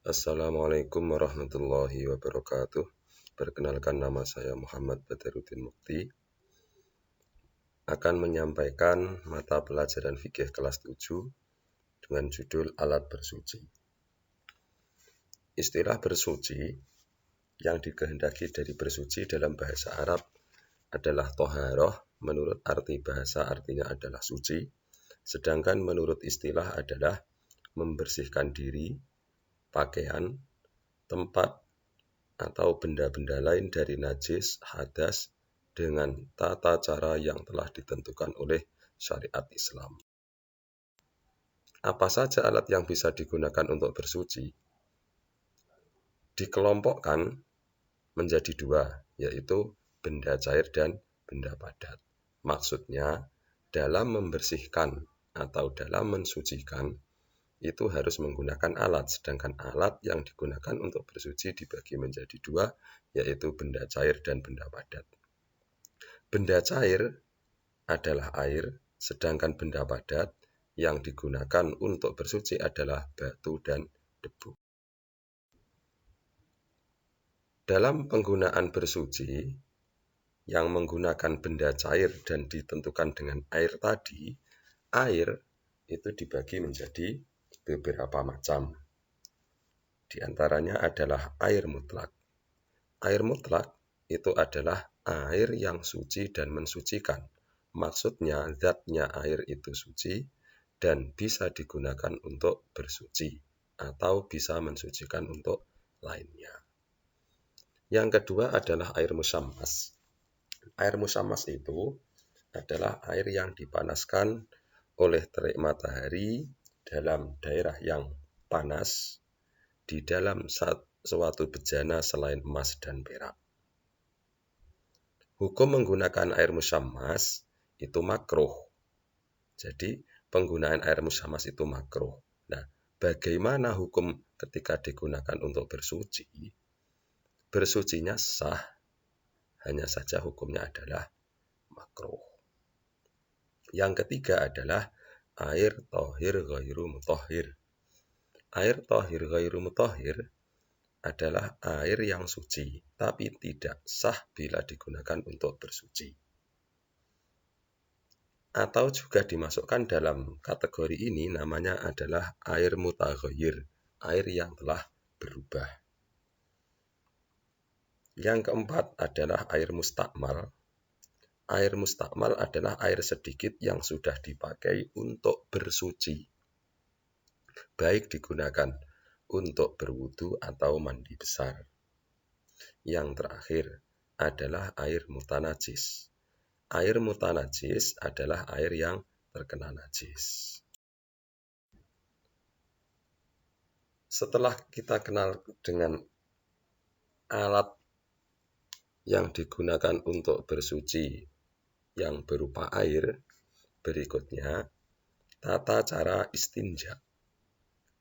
Assalamualaikum warahmatullahi wabarakatuh. Perkenalkan, nama saya Muhammad Badarudin Mukti, akan menyampaikan mata pelajaran fikih kelas 7 dengan judul alat bersuci. Istilah bersuci yang dikehendaki dari bersuci dalam bahasa Arab adalah toharoh. Menurut arti bahasa artinya adalah suci, sedangkan menurut istilah adalah membersihkan diri, pakaian, tempat, atau benda-benda lain dari najis, hadas dengan tata cara yang telah ditentukan oleh syariat Islam. Apa saja alat yang bisa digunakan untuk bersuci? Dikelompokkan menjadi dua, yaitu benda cair dan benda padat. Maksudnya, dalam membersihkan atau dalam mensucikan itu harus menggunakan alat, sedangkan alat yang digunakan untuk bersuci dibagi menjadi dua, yaitu benda cair dan benda padat. Benda cair adalah air, sedangkan benda padat yang digunakan untuk bersuci adalah batu dan debu. Dalam penggunaan bersuci yang menggunakan benda cair dan ditentukan dengan air tadi, air itu dibagi menjadi beberapa macam. Di antaranya adalah air mutlak. Air mutlak itu adalah air yang suci dan mensucikan. Maksudnya zatnya air itu suci dan bisa digunakan untuk bersuci atau bisa mensucikan untuk lainnya. Yang kedua adalah air musyammas. Air musyammas itu adalah air yang dipanaskan oleh terik matahari dalam daerah yang panas di dalam suatu bejana selain emas dan perak. Hukum menggunakan air musyammas itu makruh. Jadi penggunaan air musyammas itu makruh. Nah, bagaimana hukum ketika digunakan untuk bersuci? Bersucinya sah, hanya saja hukumnya adalah makruh. Yang ketiga adalah air tohir ghairu mutahhir. Air tohir ghairu mutahhir adalah air yang suci, tapi tidak sah bila digunakan untuk bersuci. Atau juga dimasukkan dalam kategori ini namanya adalah air mutaghayyir, air yang telah berubah. Yang keempat adalah air mustakmal. Air mustakmal adalah air sedikit yang sudah dipakai untuk bersuci, baik digunakan untuk berwudu atau mandi besar. Yang terakhir adalah air mutanajis. Air mutanajis adalah air yang terkena najis. Setelah kita kenal dengan alat yang digunakan untuk bersuci yang berupa air, berikutnya tata cara istinja.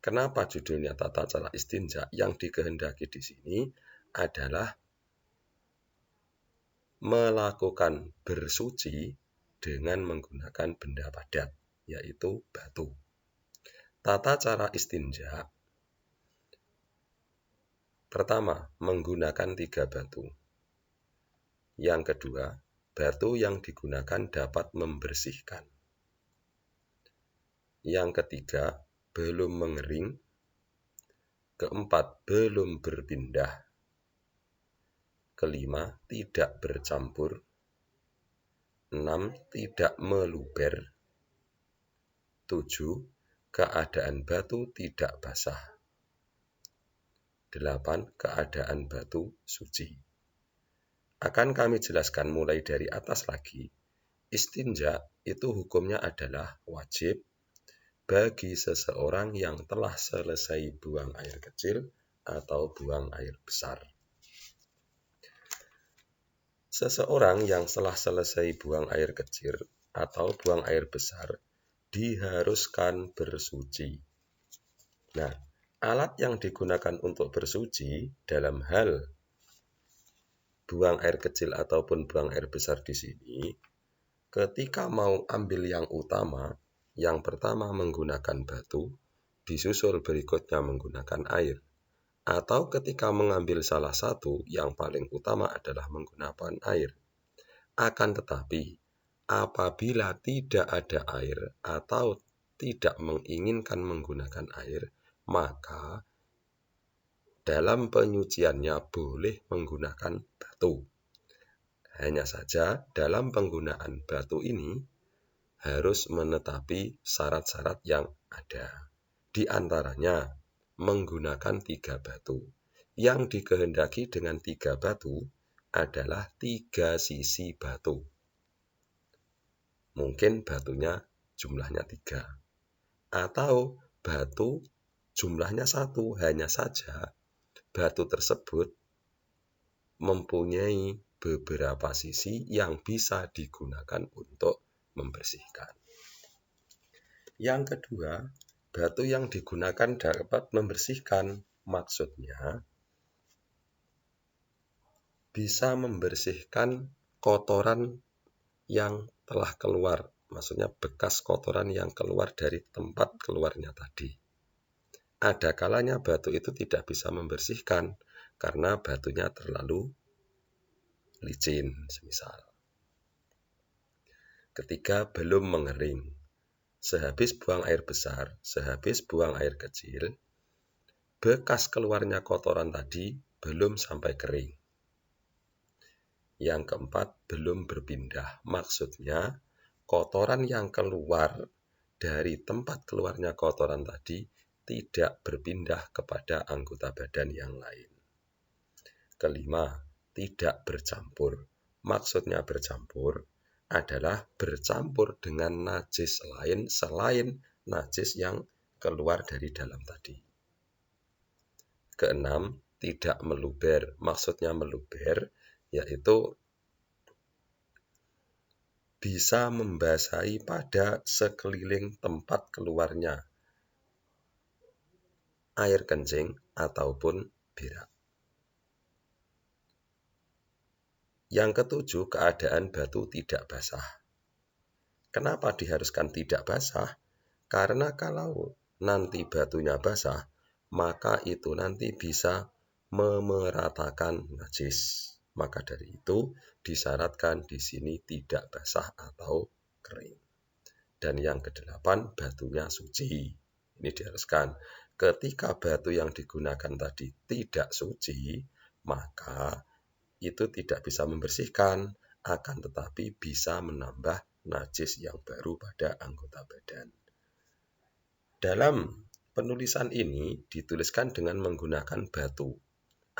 Kenapa judulnya tata cara istinja? Yang dikehendaki di sini adalah melakukan bersuci dengan menggunakan benda padat, yaitu batu. Tata cara istinja pertama, menggunakan 3 batu. Yang kedua, batu yang digunakan dapat membersihkan. Yang ketiga, belum mengering. Keempat, belum berpindah. Kelima, tidak bercampur. 6, tidak meluber. 7, keadaan batu tidak basah. 8, keadaan batu suci. Akan kami jelaskan mulai dari atas lagi. Istinja itu hukumnya adalah wajib bagi seseorang yang telah selesai buang air kecil atau buang air besar. Seseorang yang telah selesai buang air kecil atau buang air besar diharuskan bersuci. Nah, alat yang digunakan untuk bersuci dalam hal buang air kecil ataupun buang air besar di sini, ketika mau ambil yang utama, yang pertama menggunakan batu, disusul berikutnya menggunakan air. atau ketika mengambil salah satu yang paling utama adalah menggunakan air. Akan tetapi, apabila tidak ada air atau tidak menginginkan menggunakan air, maka dalam penyuciannya boleh menggunakan batu. Hanya saja dalam penggunaan batu ini harus menetapi syarat-syarat yang ada. Di antaranya menggunakan 3 batu. Yang dikehendaki dengan 3 batu adalah 3 sisi batu. Mungkin batunya jumlahnya 3. Atau batu jumlahnya 1, hanya saja batu tersebut mempunyai beberapa sisi yang bisa digunakan untuk membersihkan. Yang kedua, batu yang digunakan dapat membersihkan, maksudnya bisa membersihkan kotoran yang telah keluar, maksudnya bekas kotoran yang keluar dari tempat keluarnya tadi. Ada kalanya batu itu tidak bisa membersihkan karena batunya terlalu licin, semisal. Ketika belum mengering, sehabis buang air besar, sehabis buang air kecil, bekas keluarnya kotoran tadi belum sampai kering. Yang keempat, belum berpindah. Maksudnya, kotoran yang keluar dari tempat keluarnya kotoran tadi tidak berpindah kepada anggota badan yang lain. Kelima, tidak bercampur. Maksudnya bercampur adalah bercampur dengan najis lain selain najis yang keluar dari dalam tadi. Keenam, tidak meluber. Maksudnya meluber yaitu bisa membasahi pada sekeliling tempat keluarnya air kencing ataupun berak. Yang ketujuh, keadaan batu tidak basah. Kenapa diharuskan tidak basah? Karena kalau nanti batunya basah, maka itu nanti bisa memeratakan najis. Maka dari itu disyaratkan di sini tidak basah atau kering. Dan yang kedelapan, batunya suci. Ini diharuskan. Ketika batu yang digunakan tadi tidak suci, maka itu tidak bisa membersihkan, akan tetapi bisa menambah najis yang baru pada anggota badan. Dalam penulisan ini dituliskan dengan menggunakan batu.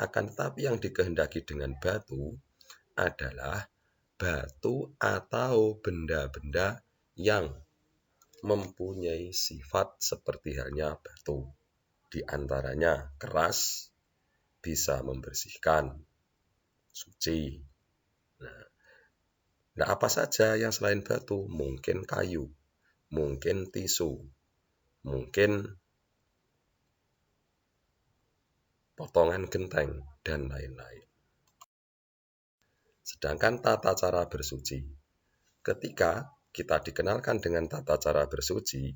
Akan tetapi yang dikehendaki dengan batu adalah batu atau benda-benda yang mempunyai sifat seperti halnya batu. Di antaranya keras, bisa membersihkan, suci. Nah, apa saja yang selain batu? Mungkin kayu, mungkin tisu, mungkin potongan genteng, dan lain-lain. Sedangkan tata cara bersuci. Ketika kita dikenalkan dengan tata cara bersuci,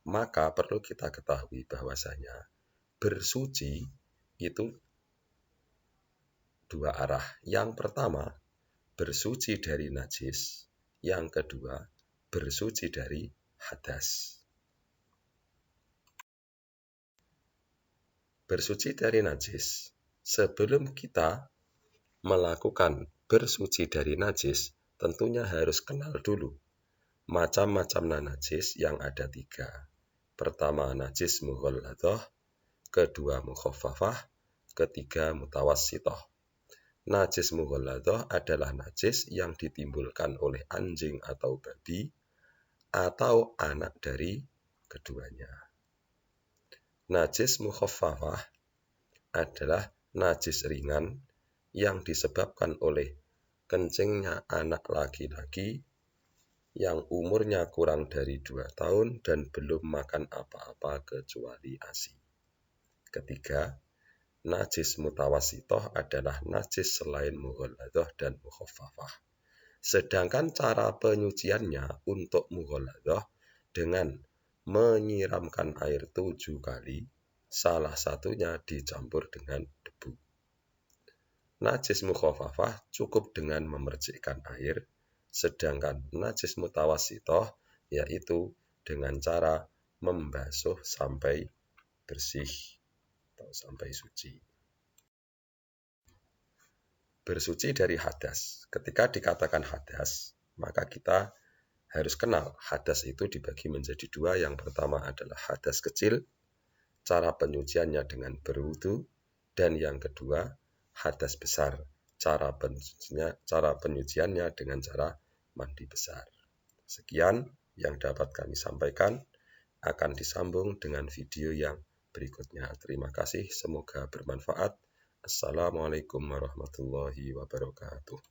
maka perlu kita ketahui bahwasanya bersuci itu dua arah. Yang pertama, bersuci dari najis. Yang kedua, bersuci dari hadas. Bersuci dari najis. Sebelum kita melakukan bersuci dari najis, tentunya harus kenal dulu macam-macam najis yang ada 3. Pertama, najis mughalladah, kedua mukhaffafah, ketiga mutawassithah. Najis mughalladah adalah najis yang ditimbulkan oleh anjing atau babi atau anak dari keduanya. Najis mukhaffafah adalah najis ringan yang disebabkan oleh kencingnya anak laki-laki yang umurnya kurang dari 2 tahun dan belum makan apa-apa kecuali ASI. Ketiga, najis mutawassithah adalah najis selain mughalladah dan mukhaffafah. Sedangkan cara penyuciannya untuk mughalladah dengan menyiramkan air 7 kali salah satunya dicampur dengan debu. Najis mukhafafah cukup dengan memercikkan air, sedangkan najis mutawassithah yaitu dengan cara membasuh sampai bersih atau sampai suci. Bersuci dari hadas. Ketika dikatakan hadas, maka kita harus kenal hadas itu dibagi menjadi dua. Yang pertama adalah hadas kecil, cara penyuciannya dengan berwudu, dan yang kedua hadas besar, cara penyuciannya dengan cara mandi besar. Sekian yang dapat kami sampaikan, akan disambung dengan video yang berikutnya. Terima kasih, semoga bermanfaat. Assalamualaikum warahmatullahi wabarakatuh.